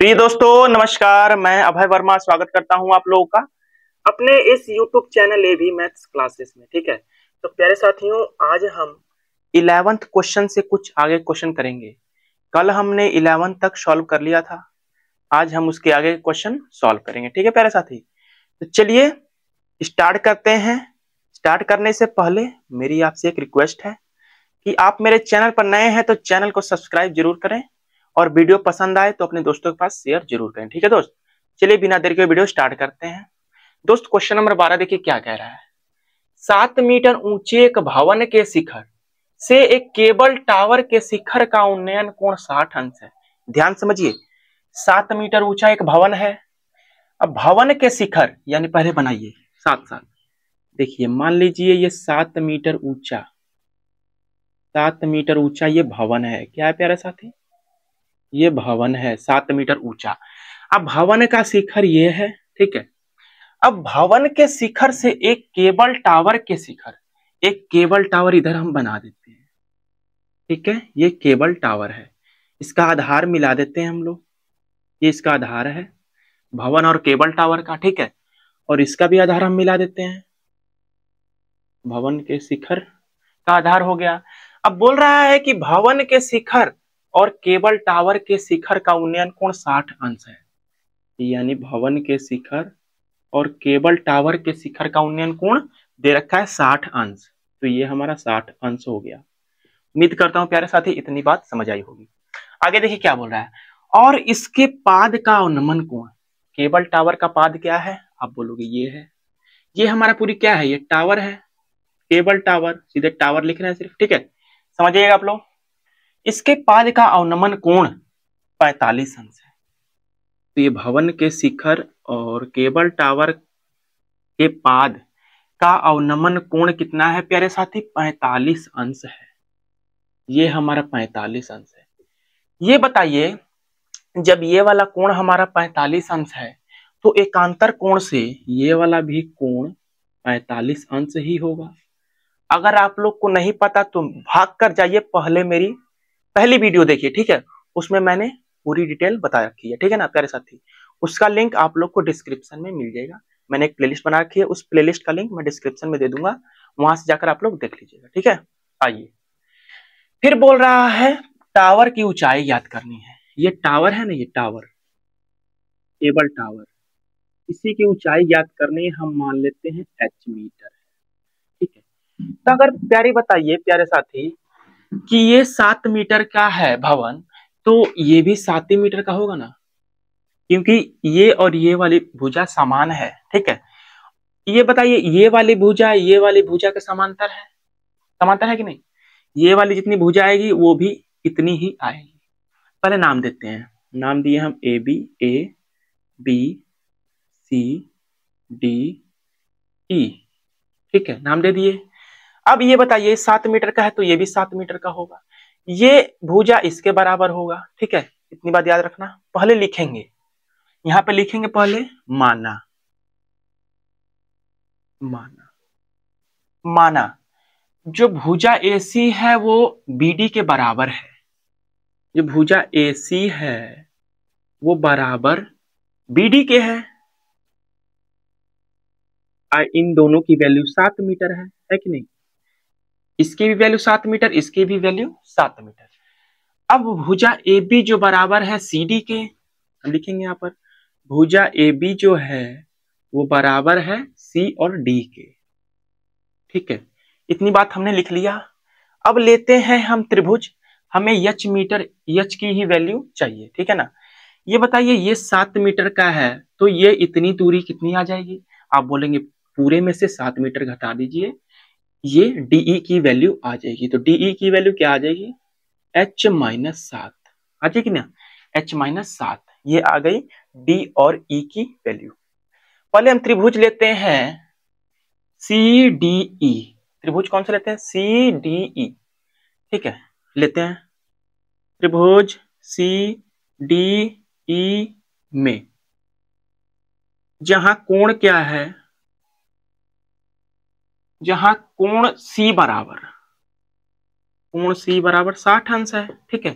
प्रिय दोस्तों नमस्कार। मैं अभय वर्मा स्वागत करता हूं आप लोगों का अपने इस YouTube channel A B maths classes में। ठीक है, तो प्यारे साथियों, आज हम 11th क्वेश्चन से कुछ आगे क्वेश्चन करेंगे। कल हमने 11th तक सॉल्व कर लिया था, आज हम उसके आगे क्वेश्चन सॉल्व करेंगे। ठीक है प्यारे साथी, तो चलिए स्टार्ट करते हैं। स्टार्ट करने से पहले मेरी आपसे एक रिक्वेस्ट है कि आप मेरे चैनल पर नए हैं तो चैनल को सब्सक्राइब जरूर करें और वीडियो पसंद आए तो अपने दोस्तों के पास शेयर जरूर करें। ठीक है दोस्त, चलिए बिना देर के वीडियो स्टार्ट करते हैं। दोस्त क्वेश्चन नंबर 12 देखिए क्या कह रहा है। 7 मीटर ऊंचे एक भवन के शिखर से एक केबल टावर के शिखर का उन्नयन कोण 60 अंश है। ध्यान समझिए, 7 मीटर ऊंचा एक भवन है। अब भवन के शिखर यानी पहले बनाइए साथ साथ। देखिए मान लीजिए ये 7 मीटर ऊंचा, 7 मीटर ऊंचा ये भवन है। क्या है प्यारे साथी? ये भवन है 7 मीटर ऊंचा। अब भवन का शिखर ये है, ठीक है। अब भवन के शिखर से एक केबल टावर के शिखर, एक केबल टावर इधर हम बना देते हैं। ठीक है, ये केबल टावर है, इसका आधार मिला देते हैं हम लोग। ये इसका आधार है भवन और केबल टावर का, ठीक है। और इसका भी आधार हम मिला देते हैं, भवन के शिखर का आधार हो गया। अब बोल रहा है कि भवन के शिखर और केबल टावर के शिखर का उन्नयन कोण 60 अंश है। यानी भवन के शिखर और केबल टावर के शिखर का उन्नयन कोण दे रखा है 60 अंश, तो ये हमारा 60 अंश हो गया। उम्मीद करता हूं प्यारे साथी इतनी बात समझ आई होगी। आगे देखिए क्या बोल रहा है। और इसके पाद का अवनमन कोण, केबल टावर का पाद क्या है? आप बोलोगे ये है, ये हमारा पूरी क्या है, ये टावर है, केबल टावर, सीधे टावर लिख रहे हैं सिर्फ। ठीक है, समझिएगा आप लोग। इसके पाद का अवनमन कोण 45 अंश है। तो ये भवन के शिखर और केबल टावर के पाद का अवनमन कोण कितना है प्यारे साथी? 45 अंश है। ये हमारा 45 अंश है। ये बताइए, जब ये वाला कोण हमारा 45 अंश है तो एकांतर कोण से ये वाला भी कोण 45 अंश ही होगा। अगर आप लोग को नहीं पता तो भाग कर जाइए, पहले मेरी पहली वीडियो देखिए, ठीक है। उसमें मैंने पूरी डिटेल बता रखी है, ठीक है ना प्यारे साथी। उसका लिंक आप लोग को डिस्क्रिप्शन में मिल जाएगा। मैंने एक प्लेलिस्ट बना रखी है, उस प्लेलिस्ट का लिंक मैं डिस्क्रिप्शन में दे दूंगा, वहां से जाकर आप लोग देख लीजिएगा। ठीक है, आइए फिर बोल रहा है टावर की ऊंचाई याद करनी है। ये टावर है ना, ये टावर, केबल टावर, इसी की ऊंचाई याद करनी है। हम मान लेते हैं h मीटर, ठीक है। तो अगर प्यारी बताइए प्यारे साथी कि ये 7 मीटर का है भवन, तो ये भी 7 ही मीटर का होगा ना, क्योंकि ये और ये वाली भुजा समान है। ठीक है, ये बताइए ये वाली भुजा ये वाली भुजा का समांतर है, समांतर है कि नहीं? ये वाली जितनी भुजा आएगी वो भी इतनी ही आएगी। पहले नाम देते हैं, नाम दिए हम A B, A B C D E, ठीक है, नाम दे दिए। अब ये बताइए 7 मीटर का है तो ये भी 7 मीटर का होगा, ये भुजा इसके बराबर होगा। ठीक है, इतनी बात याद रखना। पहले लिखेंगे, यहां पे लिखेंगे पहले माना, माना, माना जो भुजा AC है वो BD के बराबर है। जो भुजा AC है वो बराबर BD के है। इन दोनों की वैल्यू 7 मीटर है कि नहीं? इसकी भी वैल्यू 7 मीटर, इसकी भी वैल्यू 7 मीटर। अब भुजा AB जो बराबर है CD के, हम लिखेंगे यहाँ पर भुजा AB जो है वो बराबर है C और D के। ठीक है, इतनी बात हमने लिख लिया। अब लेते हैं हम त्रिभुज, हमें h मीटर, h की ही वैल्यू चाहिए, ठीक है ना। ये बताइए ये 7 मीटर का है तो ये इतनी दूरी कितनी आ जाएगी? आप बोलेंगे पूरे में से 7 मीटर घटा दीजिए, ये DE की वैल्यू आ जाएगी। तो DE की वैल्यू क्या आ जाएगी? h-7 आ जाएगी ना, h-7 ये आ गई D और E की वैल्यू। पहले हम त्रिभुज लेते हैं CDE, त्रिभुज कौन सा लेते हैं? CDE, ठीक है, लेते हैं त्रिभुज CDE में जहां कोण क्या है, जहां कोण C बराबर, कोण C बराबर 60 अंश है। ठीक है,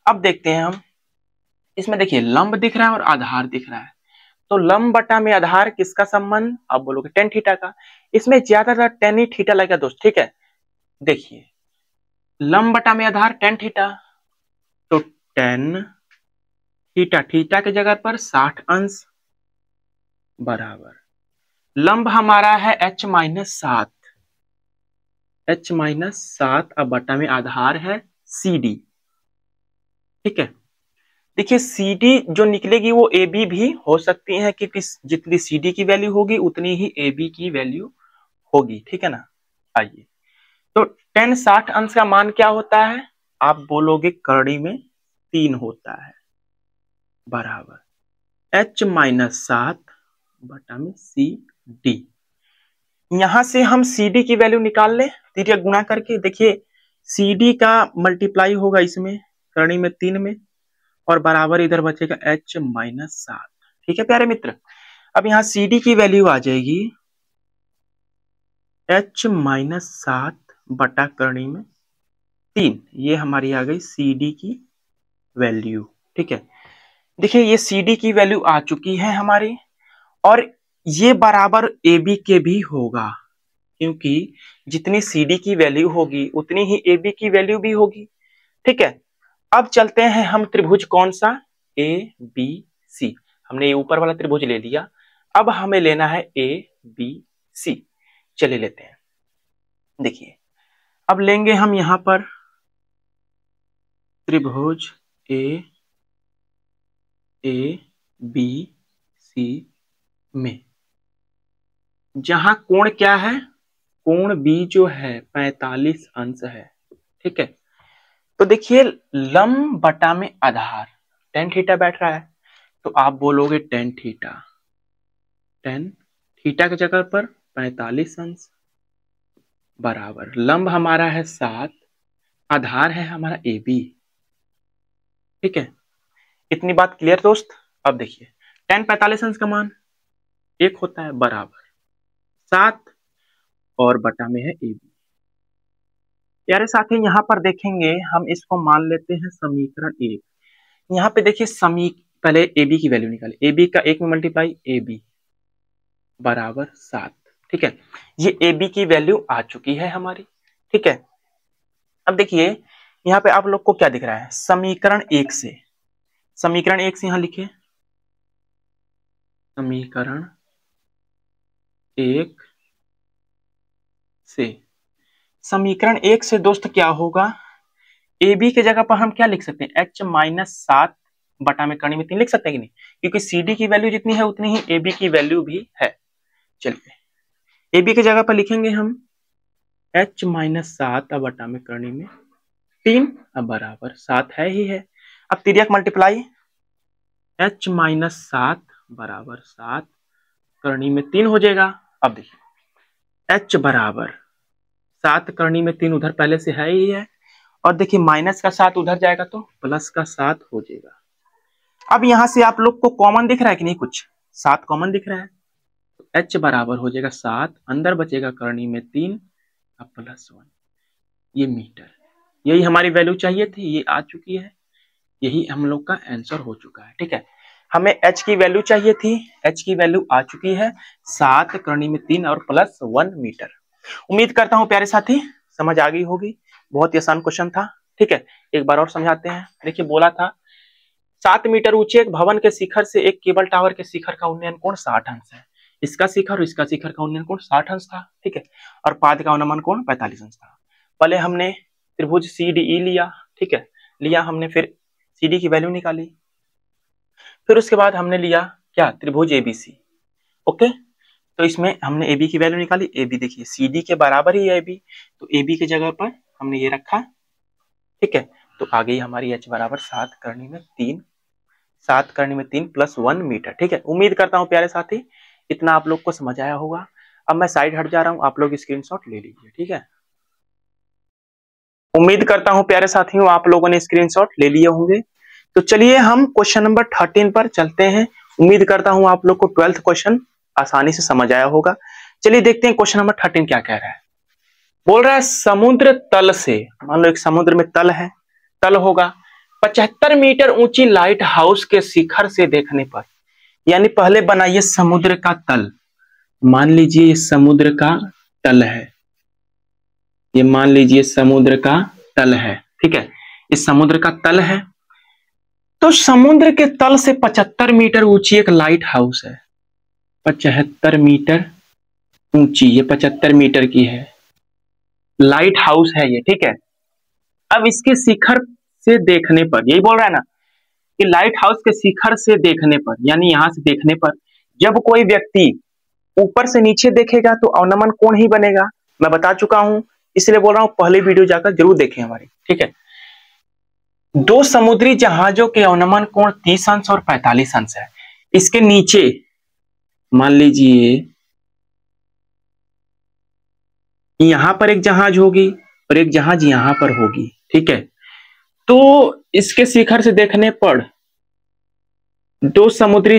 अब देखते हैं हम इसमें देखिए लंब दिख रहा है और आधार दिख रहा है, तो लंब बटा में आधार किसका संबंध, आप बोलोगे टेन थीटा का। इसमें ज्यादातर टेन ही थीटा लगेगा दोस्त, ठीक है। देखिए लंब बटा में आधार टेन थीटा, तो टेन थीटा, थीटा की जगह पर 60 अंश बराबर लंब हमारा है h माइनस 7, h माइनस 7, अब बटा में आधार है CD, ठीक है। देखिए CD जो निकलेगी वो AB भी हो सकती है, क्योंकि जितनी CD की वैल्यू होगी उतनी ही AB की वैल्यू होगी, ठीक है ना। आइए, तो 10 60 अंश का मान क्या होता है, आप बोलोगे करड़ी में 3 होता है, बराबर h माइनस 7 बटा में CD। यहां से हम CD की वैल्यू निकाल ले, तिर्यक गुणा करके। देखिए CD का मल्टीप्लाई होगा इसमें करणी में 3 में, और बराबर इधर बचेगा h माइनस 7, ठीक है प्यारे मित्र। अब यहाँ CD की वैल्यू आ जाएगी h माइनस 7 बटा करणी में 3, ये हमारी आ गई CD की वैल्यू, ठीक है। देखिए ये CD की वैल्यू आ चुकी है हमारी, और ये बराबर AB के भी होगा, क्योंकि जितनी CD की वैल्यू होगी उतनी ही AB की वैल्यू भी होगी, ठीक है। अब चलते हैं हम त्रिभुज कौन सा, ABC। हमने ये ऊपर वाला त्रिभुज ले लिया, अब हमें लेना है ABC। चलिए लेते हैं। देखिए अब लेंगे हम यहां पर त्रिभुज ABC में, जहां कोण क्या है, कोण B जो है 45 अंश है, ठीक है। तो देखिए लंब बटा में आधार टेन थीटा बैठ रहा है, तो आप बोलोगे टेन थीटा, टेन थीटा की जगह पर 45 अंश बराबर लंब हमारा है 7, आधार है हमारा AB, ठीक है। इतनी बात क्लियर दोस्त। अब देखिए टेन 45 अंश का मान 1 होता है, बराबर 7 और बटा में है AB। प्यारे साथी यहाँ पर देखेंगे हम इसको मान लेते हैं समीकरण 1। यहाँ पे देखिए पहले AB की वैल्यू निकाले, AB का 1 में मल्टीप्लाई AB बराबर 7, ठीक है। ये AB की वैल्यू आ चुकी है हमारी, ठीक है। अब देखिए यहाँ पे आप लोग को क्या दिख रहा है, समीकरण 1 से, समीकरण 1 से यहाँ लिखे समीकरण 1 से, समीकरण 1 से दोस्त क्या होगा, AB की जगह पर हम क्या लिख सकते हैं, h माइनस 7 बटा में करणी में 3 लिख सकते हैं कि नहीं, क्योंकि CD की वैल्यू जितनी है उतनी ही AB की वैल्यू भी है। चलिए AB की जगह पर लिखेंगे हम h माइनस 7 बटा में करणी में 3, अब बराबर 7 है ही है। अब तिर्यक मल्टीप्लाई, h माइनस 7 बराबर 7 करणी में 3 हो जाएगा। अब देखिए h बराबर 7 करणी में 3 उधर पहले से है ही है, और देखिए माइनस का 7 उधर जाएगा तो प्लस का 7 हो जाएगा। अब यहां से आप लोग को कॉमन दिख रहा है कि नहीं, कुछ 7 कॉमन दिख रहा है, तो h बराबर हो जाएगा 7, अंदर बचेगा करणी में 3 अब प्लस 1, ये मीटर। यही हमारी वैल्यू चाहिए थी, ये आ चुकी है, यही हम लोग का आंसर हो चुका है, ठीक है। हमें h की वैल्यू चाहिए थी, h की वैल्यू आ चुकी है 7 करणी में 3 और प्लस 1 मीटर। उम्मीद करता हूं प्यारे साथी समझ आ गई होगी, बहुत ही आसान क्वेश्चन था, ठीक है। एक बार और समझाते हैं। देखिए बोला था 7 मीटर ऊंचे एक भवन के शिखर से एक केबल टावर के शिखर का उन्नयन कोण 60 अंश है, इसका शिखर और इसका शिखर का उन्नयन कोण 60 अंश था, ठीक है, और पाद का उन्नयन कोण 45 अंश था। पहले हमने त्रिभुज CDE लिया, ठीक है, लिया हमने, फिर CD की वैल्यू निकाली, फिर उसके बाद हमने लिया क्या, त्रिभुज ABC, ओके। तो इसमें हमने AB की वैल्यू निकाली, AB देखिए CD के बराबर ही है AB, तो AB की जगह पर हमने ये रखा, ठीक है। तो आ गई हमारी h बराबर 7 करणी में 3, 7 करणी में 3 प्लस 1 मीटर, ठीक है। उम्मीद करता हूं प्यारे साथी इतना आप लोग को समझ आया होगा। अब मैं साइड हट जा रहा हूं, आप लोग स्क्रीनशॉट ले लीजिए, ठीक है। उम्मीद करता हूं प्यारे साथियों आप लोगों ने स्क्रीनशॉट ले लिए होंगे। तो चलिए हम क्वेश्चन नंबर 13 पर चलते हैं। उम्मीद करता हूं आप लोग को 12th क्वेश्चन आसानी से समझ आया होगा। चलिए देखते हैं क्वेश्चन नंबर 13 क्या कह रहा है। बोल रहा है समुद्र तल से, मान लो एक समुद्र में तल है, तल होगा, 75 मीटर ऊंची लाइट हाउस के शिखर से देखने पर, यानी पहले बनाइए समुद्र का तल। मान लीजिए समुद्र का तल है, ये मान लीजिए समुद्र का तल है, ठीक है, इस समुद्र का तल है। तो समुद्र के तल से 75 मीटर ऊंची एक लाइट हाउस है, 75 मीटर ऊंची, ये 75 मीटर की है, लाइट हाउस है ये, ठीक है। अब इसके शिखर से देखने पर, यही बोल रहा है ना कि लाइट हाउस के शिखर से देखने पर, यानी यहां से देखने पर जब कोई व्यक्ति ऊपर से नीचे देखेगा तो अवनमन कोण ही बनेगा। मैं बता चुका हूं, इसलिए बोल रहा हूं पहले वीडियो जाकर जरूर देखें हमारी, ठीक है। दो समुद्री जहाजों के अवनमन कोण 30 अंश और 45 अंश है। इसके नीचे मान लीजिए यहां पर एक जहाज होगी और एक जहाज यहां पर होगी, ठीक है। तो इसके शिखर से देखने पर दो समुद्री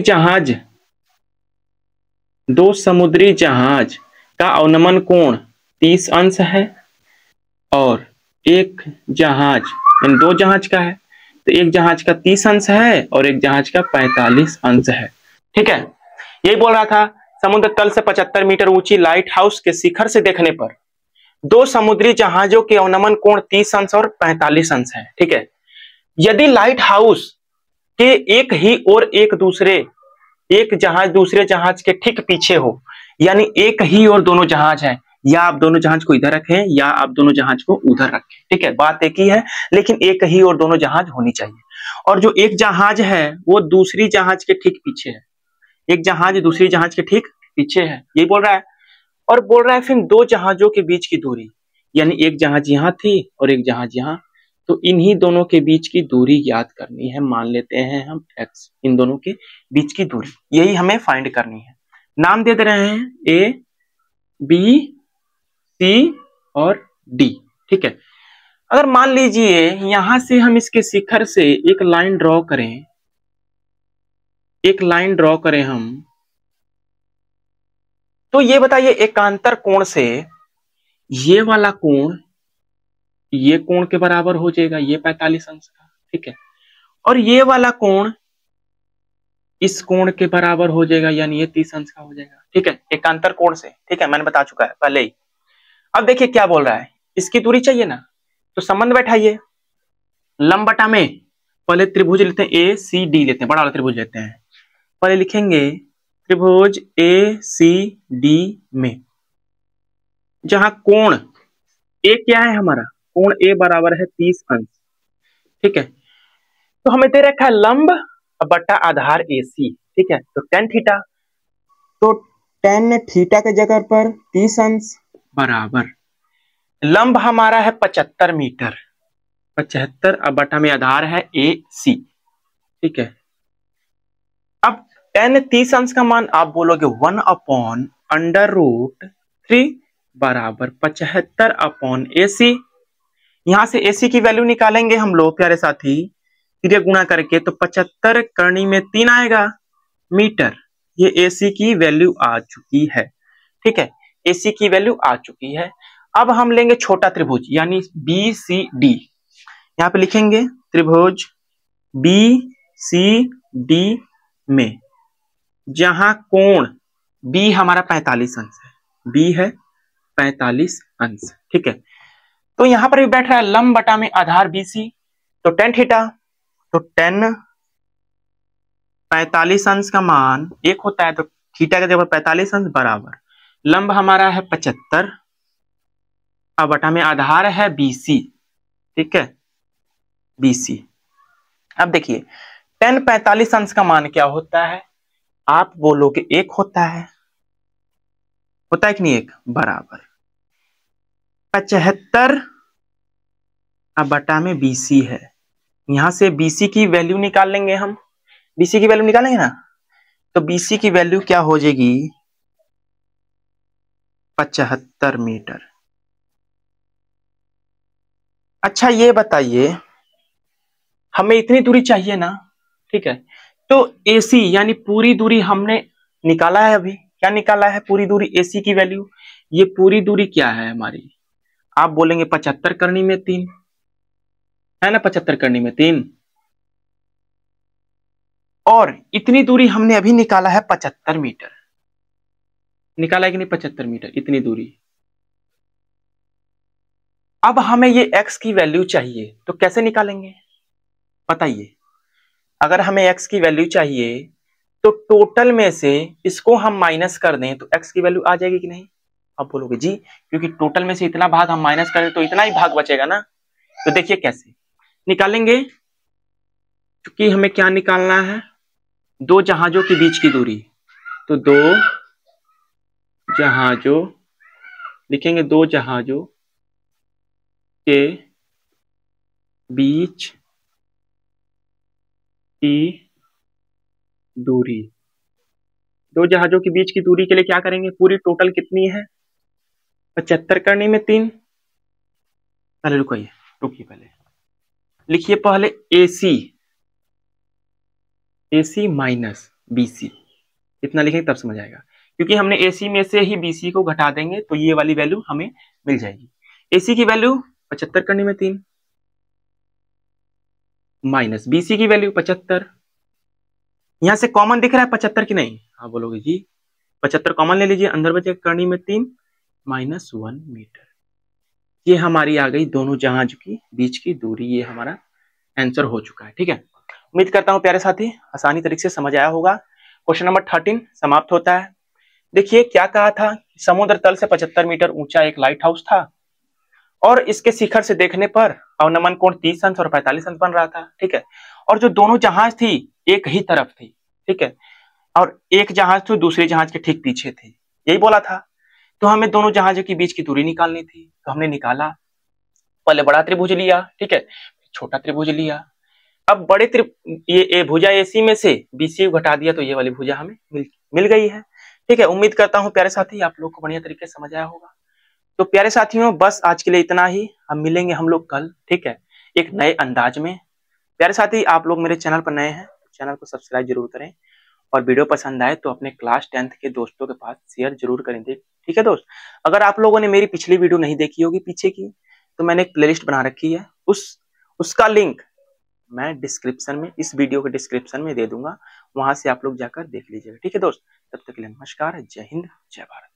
जहाज का अवनमन कोण 30 अंश है और एक जहाज, इन दो जहाज का है, तो एक जहाज का 30 अंश है और एक जहाज का 45 अंश है, ठीक है। यही बोल रहा था, समुद्र तल से 75 मीटर ऊंची लाइट हाउस के शिखर से देखने पर दो समुद्री जहाजों के अवनमन कोण 30 अंश और 45 अंश है, ठीक है। यदि लाइट हाउस के एक ही और एक जहाज दूसरे जहाज के ठीक पीछे हो, यानी एक ही और दोनों जहाज हैं, या आप दोनों जहाज को इधर रखें या आप दोनों जहाज को उधर रखें, ठीक है, बात एक ही है, लेकिन एक ही और दोनों जहाज होनी चाहिए। और जो एक जहाज है वो दूसरी जहाज के ठीक पीछे है, एक जहाज दूसरी जहाज के ठीक पीछे है, यही बोल रहा है। और बोल रहा है फिर दो जहाजों के बीच की दूरी, यानी एक जहाज यहां थी और एक जहाज यहां, तो इन्हीं दोनों के बीच की दूरी ज्ञात करनी है। मान लेते हैं हम x, इन दोनों के बीच की दूरी, यही हमें फाइंड करनी है। नाम दे दे रहे हैं A, B, C और D, ठीक है। अगर मान लीजिए यहां से हम इसके शिखर से एक लाइन ड्रॉ करें हम, तो ये बताइए एकांतर कोण से ये वाला कोण ये कोण के बराबर हो जाएगा, ये 45 अंश का, ठीक है। और ये वाला कोण इस कोण के बराबर हो जाएगा, यानी ये 30 अंश का हो जाएगा, ठीक है, एकांतर कोण से, ठीक है, मैंने बता चुका है पहले ही। अब देखिए क्या बोल रहा है, इसकी दूरी चाहिए ना, तो संबंध बैठाइए, लंब बटा में पहले त्रिभुज लेते हैं, ए सी डी लेते हैं, बड़ा वाला त्रिभुज लेते हैं। पहले लिखेंगे त्रिभुज ए सी डी में जहां कोण ए क्या है हमारा, कोण ए बराबर है 30 अंश, ठीक है। तो हमें दे रखा है लंब बटा आधार AC, ठीक है, तो tan थीटा, तो tan थीटा के जगह पर 30 अंश बराबर लंब हमारा है 75 मीटर, 75 अब बटा में आधार है AC, ठीक है। अब tan 30 अंश का मान आप बोलोगे 1/√3 बराबर 75/AC। यहां से AC की वैल्यू निकालेंगे हम लोग प्यारे साथी, फिर गुणा करके, तो 75 करनी में 3 आएगा मीटर, ये AC की वैल्यू आ चुकी है, ठीक है, AC की वैल्यू आ चुकी है। अब हम लेंगे छोटा त्रिभुज यानी BCD, यहां पे लिखेंगे त्रिभुज BCD में जहां कोण B हमारा 45 अंश है, B है 45 अंश, ठीक है। तो यहां पर भी बैठ रहा है लंब बटा में आधार BC, तो tan थीटा, तो tan 45 अंश का मान 1 होता है, तो थीटा के जगह 45 अंश बराबर लंब हमारा है 75 अब बटा में आधार है BC, ठीक है, BC। अब देखिए tan 45 अंश का मान क्या होता है, आप बोलोगे 1 होता है कि नहीं, 1 बराबर 75 अब बटा में BC है। यहां से BC की वैल्यू निकाल लेंगे हम, BC की वैल्यू निकालेंगे ना, तो BC की वैल्यू क्या हो जाएगी 75 मीटर। अच्छा ये बताइए हमें इतनी दूरी चाहिए ना, ठीक है, तो AC यानी पूरी दूरी हमने निकाला है, अभी क्या निकाला है पूरी दूरी AC की वैल्यू, ये पूरी दूरी क्या है हमारी, आप बोलेंगे 75 करनी में 3 है ना, 75 करनी में 3, और इतनी दूरी हमने अभी निकाला है 75 मीटर, निकाला है कि नहीं 75 मीटर इतनी दूरी। अब हमें ये x की वैल्यू चाहिए तो कैसे निकालेंगे बताइए। अगर हमें x की वैल्यू चाहिए तो टोटल में से इसको हम माइनस कर दें तो x की वैल्यू आ जाएगी कि नहीं। अब बोलोगे जी क्योंकि टोटल में से इतना भाग हम माइनस करें तो इतना ही भाग बचेगा ना। तो देखिए कैसे निकालेंगे, क्योंकि हमें क्या निकालना है, दो जहाजों के बीच की दूरी। तो दो जहाजों लिखेंगे, दो जहाजों के बीच की दूरी। दो जहाजों के बीच की दूरी के लिए क्या करेंगे, पूरी टोटल कितनी है 75 करने में 3। पहले रुकिए पहले लिखिए पहले AC माइनस BC, इतना लिखेंगे तब समझ आएगा। क्योंकि हमने AC में से ही BC को घटा देंगे तो ये वाली वैल्यू हमें मिल जाएगी। AC की वैल्यू 75 करने में 3 माइनस BC की वैल्यू 75। यहां से कॉमन दिख रहा है 75 की नहीं, हाँ बोलोगे जी 75 कॉमन ले लीजिए, अंदर बचे करनी में 3 माइनस 1 मीटर। ये हमारी आ गई दोनों जहाज की बीच की दूरी, ये हमारा आंसर हो चुका है। ठीक है, उम्मीद करता हूं प्यारे साथी आसानी तरीके से समझ आया होगा। क्वेश्चन नंबर 13 समाप्त होता है। देखिए क्या कहा था, समुद्र तल से 75 मीटर ऊंचा एक लाइट हाउस था और इसके शिखर से देखने पर अवनमन कोण 30 अंश और 45 अंश बन रहा था। ठीक है, और जो दोनों जहाज थी एक ही तरफ थी, ठीक है, और एक जहाज तो दूसरे जहाज के ठीक पीछे थे, यही बोला था। तो हमें दोनों जहाजों के बीच की दूरी निकालनी थी, तो हमने निकाला। पहले बड़ा त्रिभुज लिया, ठीक है, छोटा त्रिभुज लिया। अब बड़े ये भुजा AC में से BC घटा दिया तो ये वाली भुजा हमें मिल गई है। ठीक है, उम्मीद करता हूं प्यारे साथी आप लोग को बढ़िया तरीके से समझ आया होगा। तो प्यारे साथियों बस आज के लिए इतना ही, हम मिलेंगे हम लोग कल, ठीक है, एक नए अंदाज में। प्यारे साथी आप लोग मेरे चैनल पर नए हैं तो चैनल को सब्सक्राइब जरूर करें, और वीडियो पसंद आए तो अपने क्लास 10th के दोस्तों के पास शेयर जरूर करें। ठीक है दोस्त, अगर आप लोगों ने मेरी पिछली वीडियो नहीं देखी होगी पीछे की, तो मैंने एक प्लेलिस्ट बना रखी है, उसका लिंक मैं डिस्क्रिप्शन में, इस वीडियो के डिस्क्रिप्शन में दे दूंगा, वहां से आप लोग जाकर देख लीजिएगा। ठीक है दोस्त, तब तक के लिए नमस्कार, जय हिंद, जय भारत।